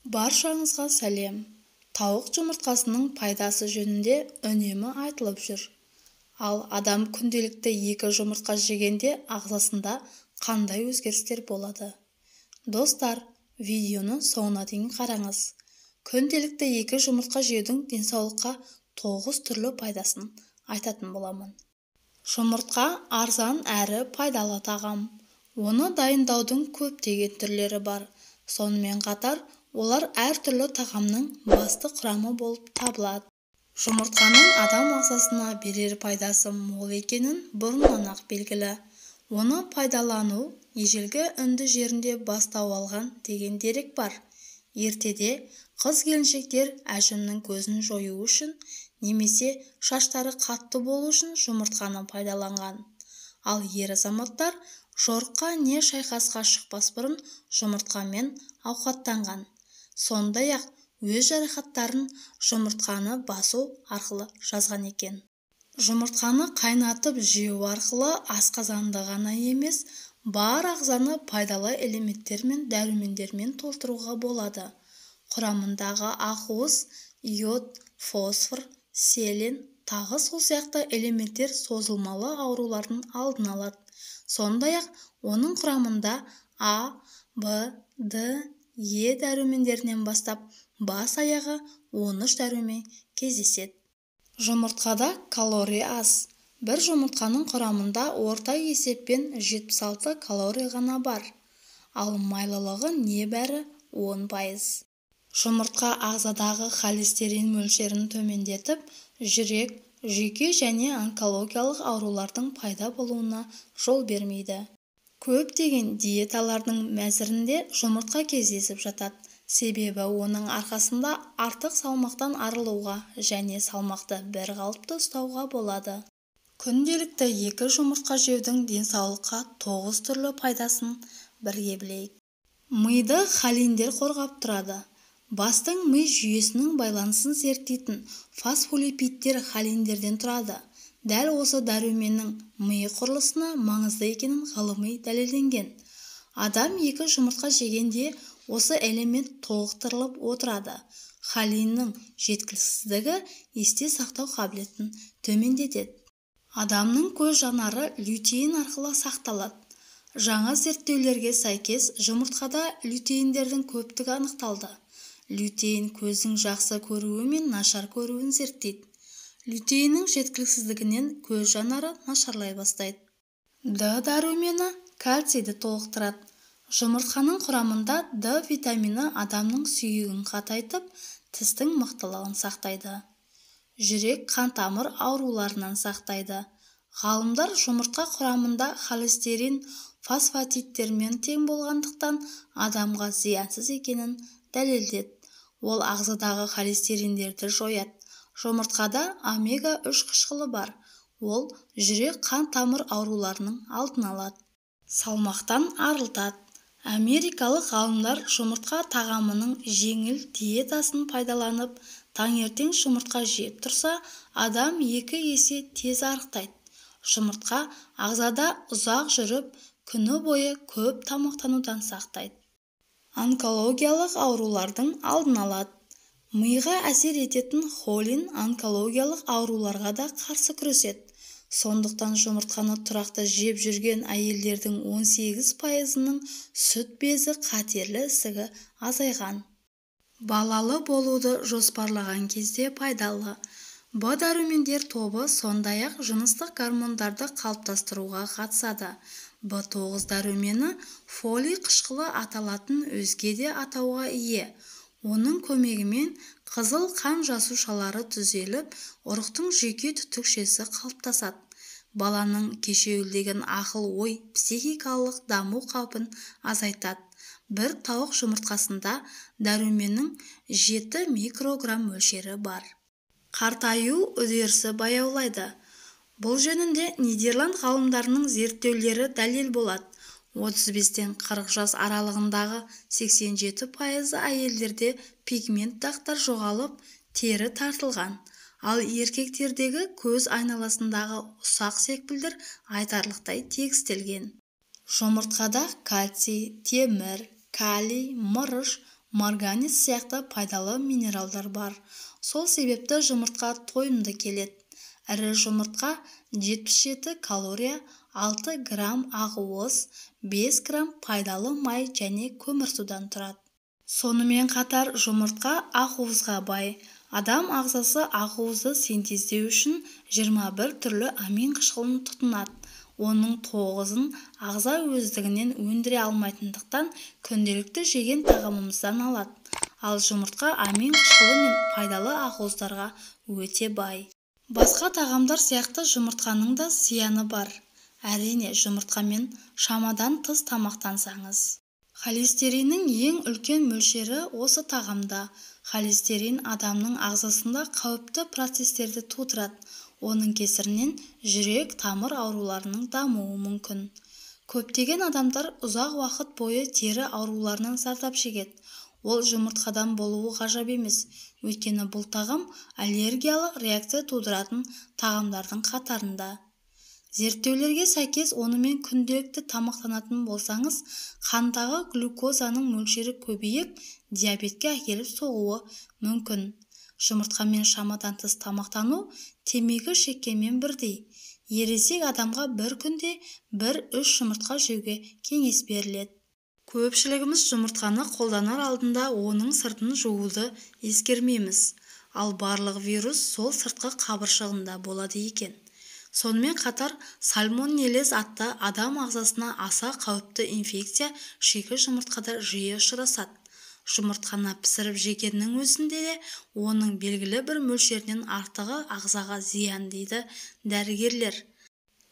Баршаңызға сәлем. Тауық жұмыртқасының пайдасы жөнінде үнемі айтылып жүр. Ал адам күнделікті 2 жұмыртқа жегенде ағзасында қандай өзгерістер болады? Достар, видеоны соңына дейін қараңыз. Күнделікті 2 жұмыртқа жеудің денсаулыққа 9 түрлі пайдасын айтатын боламын. Жұмыртқа арзан әрі пайдалы тағам. Оны дайындаудың көптеген түрлері бар. Сонымен қатар, олар әртүрлі тағамның басты құрамы болып табылады. Жұмыртқаның адам ағзасына берер пайдасы мол екенін бұрыннан-ақ белгілі. Оны пайдалану ежелгі үнді жерінде бастау алған деген дерек бар. Ертеде қыз-келіншектер әжімнің көзін жою үшін немесе шаштары қатты болу үшін жұмыртқаны пайдаланған. Ал ер азаматтар жорыққа не шайқасқа шықпас бұрын жұмыртқамен ауқаттанған. Сондай-ақ өз жарақаттарын жұмыртқаны басу арқылы жазған екен. Жұмыртқаны қайнатып жеу арқылы асқазанды ғана емес, бар ағзаны пайдалы элементтер мен дәрумендермен толтыруға болады. Құрамындағы ақуыз, йод, фосфор, селен, тағы сол сияқты элементтер созылмалы аурулардың алдын алады. Сондай-ақ оның құрамында А, Б, Д, Е дәрумендерінен бастап бас-аяғы 13 дәрумен кездеседі. Жұмыртқада калория аз. Бір жұмыртқаның құрамында орта есеппен 76 калория ғана бар, ал майлылығы небәрі 10%. Жұмыртқа ағзадағы холестерин мөлшерін төмендетіп, жүрек, жүйке және онкологиялық аурулардың пайда болуына жол бермейді. Көптеген диеталардың мәзірінде жұмыртқа кездесіп жатады. Себебі оның арқасында артық салмақтан арылуға және салмақты бір қалыпты ұстауға болады. Күнделікті 2 жұмыртқа жеудің денсаулыққа 9 түрлі пайдасын бірге білейік. Миды холиндер қорғап тұрады. Бастың ми жүйесінің байланысын зерттейтін фосфолипидтер холиндерден тұрады. Дәл осы дәруменнің ми құрылысына маңызды екенін ғылыми дәлелденген. Адам 2 жұмыртқа жегенде осы элемент толықтырылып отырады. Холиннің жеткіліксіздігі есте сақтау қабілетін төмендетеді. Адамның көз жанары лютеин арқылы сақталады. Жаңа зерттеулерге сәйкес жұмыртқада лютеиндердің көптігі анықталды. Лютеин көздің жақсы көруі мен нашар көруін зерттейді. Лютеиннің жеткіліксіздігінен көз жанары нашарлай бастайды. Д дәрумені кальцийді толықтырады. Жұмыртқаның құрамында Д витамині адамның сүйегін қатайтып, тістің мықтылығын сақтайды. Жүрек қан-тамыр ауруларынан сақтайды. Ғалымдар жұмыртқа құрамында холестерин фосфатидтермен тең болғандықтан адамға зиянсыз екенін дәлелдеді. Ол ағзадағы холестериндерді жояды. Жұмыртқада омега-3 қышқылы бар. Ол жүрек қан-тамыр ауруларының алдын алады. Салмақтан арылтады. Америкалық ғалымдар жұмыртқа тағамының жеңіл диетасын пайдаланып, таңертең жұмыртқа жеп тұрса, адам 2 есе тез арықтайды. Жұмыртқа ағзада ұзақ жүріп, күні бойы көп тамақтанудан сақтайды. Онкологиялық аурулардың алдын алады. Миға әсер ететін холин онкологиялық ауруларға да қарсы күреседі. Сондықтан жұмыртқаны тұрақты жеп жүрген әйелдердің 18%-ның сүт безі қатерлі ісігі азайған. Балалы болуды жоспарлаған кезде пайдалы. Б дәрумендер тобы сондай-ақ жыныстық гормондарды қалыптастыруға қатысады. Б9 дәрумені фолий қышқылы аталатын өзге де атауға ие. Оның көмегімен қызыл қан жасушалары түзеліп, ұрықтың жүйке түтікшесі қалыптасады. Баланың кешеуілдеген ақыл-ой психикалық даму қаупін азайтады. Бір тауық жұмыртқасында дәруменнің 7 микрограмм мөлшері бар. Қартаю үдерісі баяулайды. Бұл жөнінде Нидерланд ғалымдарының зерттеулері дәлел болады. 35-тен 40 жас аралығындағы 87% әйелдерде пигмент дақтар жоғалып, тері тартылған. Ал еркектердегі көз айналасындағы ұсақ секпілдер айтарлықтай тегістелген. Жұмыртқада кальций, темір, калий, мырыш, марганец сияқты пайдалы минералдар бар. Сол себепті жұмыртқа тойымды келеді. Ірі жұмыртқа 77 калория, 6 грамм ақуыз, 5 грамм пайдалы май және көмірсудан тұрады. Сонымен қатар жұмыртқа ақуызға бай. Адам ағзасы ақуызды синтездеу үшін 21 түрлі амин қышқылын тұтынады. Оның 9-ын ағза өздігінен өндіре алмайтындықтан күнделікті жеген тағамымыздан алады. Ал жұмыртқа амин қышқылы мен пайдалы ақуыздарға өте бай. Басқа тағамдар сияқты жұмыртқаның да зияны бар. Әрине, жұмыртқамен шамадан тыс тамақтансаңыз. Холестериннің ең үлкен мөлшері осы тағамда. Холестерин адамның ағзасында қауіпті процестерді тудырады. Оның кесірінен жүрек, тамыр ауруларының дамуы мүмкін. Көптеген адамдар ұзақ уақыт бойы тері ауруларынан зардап шегеді. Ол жұмыртқадан болуы ғажап емес, өйткені бұл тағам аллергиялық реакция тудыратын тағамдардың қатарында. Зерттеулерге сәйкес онымен күнделікті тамақтанатын болсаңыз, қандағы глюкозаның мөлшері көбейіп, диабетке әкеліп соғуы мүмкін. Жұмыртқамен шамадан тыс тамақтану темекі шеккенмен бірдей. Ересек адамға бір күнде 1-3 жұмыртқа жеуге кеңес беріледі. Көпшілігіміз жұмыртқаны қолданар алдында оның сыртын жууды ескермейміз. Ал барлық вирус сол сыртқы қабыршығында болады екен. Сонымен қатар сальмонеллез атты адам ағзасына аса қауіпті инфекция шикі жұмыртқада жиі ұшырасады. Жұмыртқаны пісіріп жегеннің өзінде де оның белгілі бір мөлшерінен артығы ағзаға зиян дейді дәрігерлер.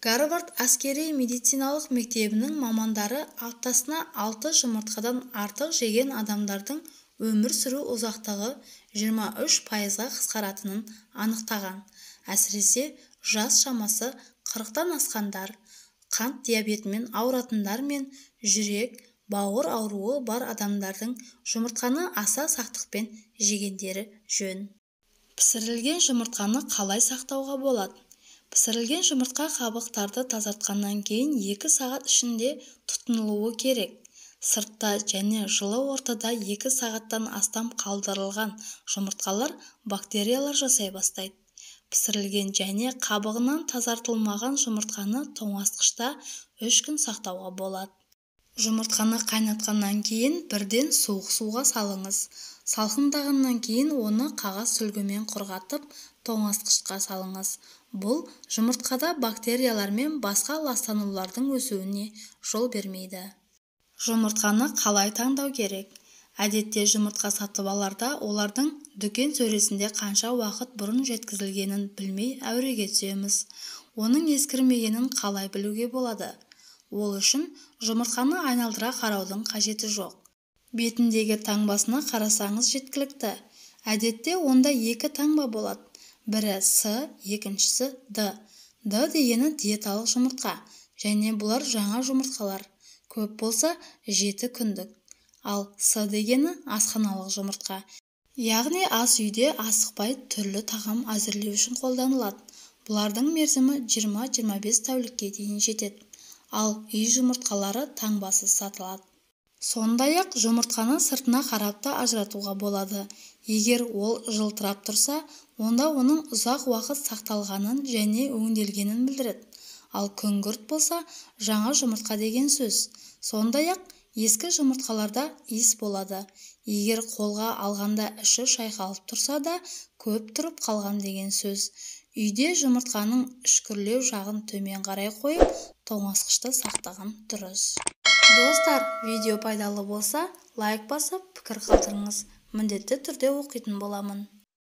Гарвард әскери медициналық мектебінің мамандары аптасына 6 жұмыртқадан артық жеген адамдардың өмір сүру ұзақтығы 23%-ға қысқаратынын анықтаған. Әсіресе жас шамасы 40-тан асқандар, қант диабетімен ауыратындар мен жүрек, бауыр ауруы бар адамдардың жұмыртқаны аса сақтықпен жегендері жөн. Пісірілген жұмыртқаны қалай сақтауға болады? Пісірілген жұмыртқа қабықтарды тазартқаннан кейін 2 сағат ішінде тұтынылуы керек. Сыртта және жылы ортада 2 сағаттан астам қалдырылған жұмыртқалар бактериялар жасай бастайды. Пісірілген және қабығынан тазартылмаған жұмыртқаны тоңазытқышта 3 күн сақтауға болады. Жұмыртқаны қайнатқаннан кейін бірден суық суға салыңыз. Салқындағаннан кейін оны қағаз сүлгімен құрғатып, тоңазытқышқа салыңыз. Бұл жұмыртқада бактериялар мен басқа ластанулардың өсуіне жол бермейді. Жұмыртқаны қалай таңдау керек? Әдетте жұмыртқа сатып аларда олардың дүкен сөресінде қанша уақыт бұрын жеткізілгенін білмей әуреге түсеміз. Оның ескірмегенін қалай білуге болады? Ол үшін жұмыртқаны айналдыра қараудың қажеті жоқ. Бетіндегі таңбасына қарасаңыз жеткілікті. Әдетте онда 2 таңба болады. Бірі С, екіншісі Д. Д дегені диеталық жұмыртқа, және бұлар жаңа жұмыртқалар. Көп болса 7 күндік. Ал С дегені асханалық жұмыртқа. Яғни ас үйде асықпай түрлі тағам әзірлеу үшін қолданылады. Бұлардың мерзімі 20-25 тәулікке дейін жетеді. Ал үй жұмыртқалары таңбасыз сатылады. Сондай-ақ жұмыртқаны сыртына қарап та ажыратуға болады. Егер ол жылтырап тұрса, онда оның ұзақ уақыт сақталғанын және өңделгенін білдіреді. Ал күңгірт болса, жаңа жұмыртқа деген сөз. Сондай-ақ ескі жұмыртқаларда иіс болады. Егер қолға алғанда іші шайқалып тұрса да, көп тұрып қалған деген сөз. Үйде жұмыртқаның үшкірлеу жағын төмен қарай қойып, тоңазытқышта сақтаған дұрыс. Достар, видео пайдалы болса, лайк басып, пікір қалдырыңыз. Міндетті түрде оқитын боламын.